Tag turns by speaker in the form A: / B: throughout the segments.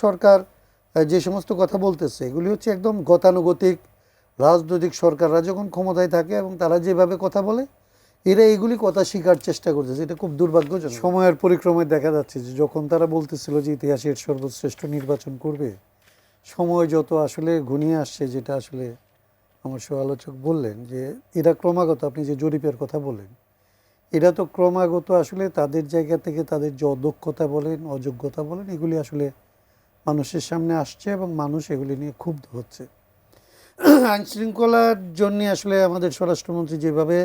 A: সরকার যে সমস্ত কথা বলতেছে এগুলি হচ্ছে একদম গতানুগতিক রাজনৈতিক সরকাররা যখন ক্ষমতায় থাকে এবং তারা যেভাবে কথা বলে এরা এগুলি কথা শেখার চেষ্টা করতেছে। এটা খুব দুর্ভাগ্যজনক। সময়ের পরিক্রমায় দেখা যাচ্ছে যে যখন তারা বলতেছিল যে ইতিহাসের সর্বশ্রেষ্ঠ নির্বাচন করবে, সময় যত আসলে ঘনিয়ে আসছে, যেটা আসলে আমার সহ-আলোচক বললেন যে এরা ক্রমাগত, আপনি যে জরিপের কথা বলেন, এরা তো ক্রমাগত আসলে তাদের জায়গা থেকে তাদের যে অদক্ষতা বলেন, অযোগ্যতা বলেন, এগুলি আসলে মানুষের সামনে আসছে এবং মানুষ এগুলি নিয়ে ক্ষুব্ধ হচ্ছে। আইন শৃঙ্খলার জন্য আসলে আমাদের স্বরাষ্ট্রমন্ত্রী যেভাবে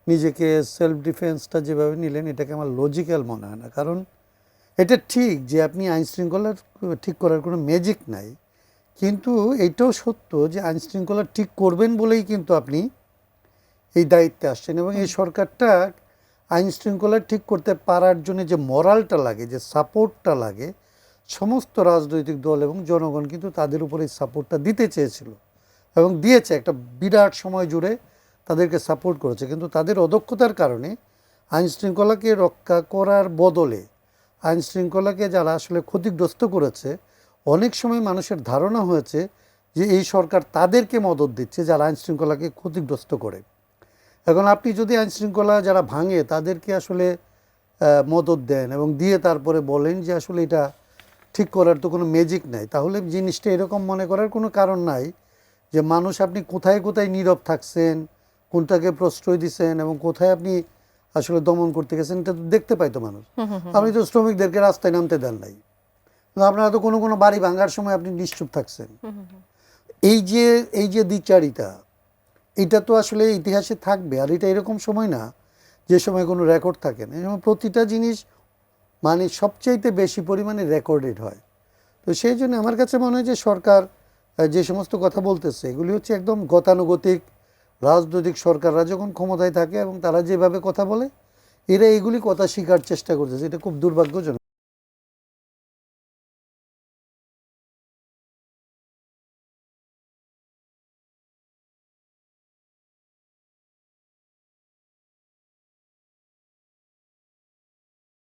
A: নিজেকে সেলফ ডিফেন্সটা যেভাবে নিলেন, এটাকে আমার লজিক্যাল মনে হয় না। কারণ এটা ঠিক যে আপনি আইন শৃঙ্খলার ঠিক করার কোনো ম্যাজিক নাই, কিন্তু এটাও সত্য যে আইন শৃঙ্খলা ঠিক করবেন বলেই কিন্তু আপনি এই দায়িত্বে আসছেন। এবং এই সরকারটা আইন শৃঙ্খলা ঠিক করতে পারার জন্য যে মরালটা লাগে, যে সাপোর্টটা লাগে, সমস্ত রাজনৈতিক দল এবং জনগণ কিন্তু তাদের উপর এই সাপোর্টটা দিতে চেয়েছিল এবং দিয়েছে। একটা বিরাট সময় জুড়ে তাদেরকে সাপোর্ট করেছে, কিন্তু তাদের অদক্ষতার কারণে আইন শৃঙ্খলাকে রক্ষা করার বদলে আইন শৃঙ্খলাকে যারা আসলে ক্ষতিগ্রস্ত করেছে, অনেক সময় মানুষের ধারণা হয়েছে যে এই সরকার তাদেরকে মদত দিচ্ছে যারা আইন শৃঙ্খলাকে ক্ষতিগ্রস্ত করে। এখন আপনি যদি আইন শৃঙ্খলা যারা ভাঙে তাদেরকে আসলে মদত দেন এবং দিয়ে তারপরে বলেন যে আসলে এটা ঠিক করার তো কোনো ম্যাজিক নাই, তাহলে জিনিসটা এরকম মনে করার কোনো কারণ নাই যে মানুষ আপনি কোথায় কোথায় নীরব থাকছেন, কোনটাকে প্রশ্রয় দিচ্ছেন এবং কোথায় আপনি আসলে দমন করতে গেছেন, এটা তো দেখতে পাইতো মানুষ। আপনি তো শ্রমিকদেরকে রাস্তায় নামতে দেন নাই, আপনারা তো কোনো কোনো বাড়ি ভাঙার সময় আপনি নিশ্চুপ থাকছেন। এই যে দ্বিচারিতা, এটা তো আসলে ইতিহাসে থাকবে। আর এটা এরকম সময় না যে সময় কোনো রেকর্ড থাকে না, এবং প্রতিটা জিনিস মানে সবচাইতে বেশি পরিমাণে রেকর্ডেড হয়। তো সেই জন্য আমার কাছে মনে হয় যে সরকার যে সমস্ত কথা বলতেছে এগুলি হচ্ছে একদম গতানুগতিক রাজনৈতিক সরকাররা যখন ক্ষমতায় থাকে এবং তারা যেভাবে কথা বলে এরা এগুলি কথা শেখার চেষ্টা করতেছে। এটা খুব দুর্ভাগ্যজনক।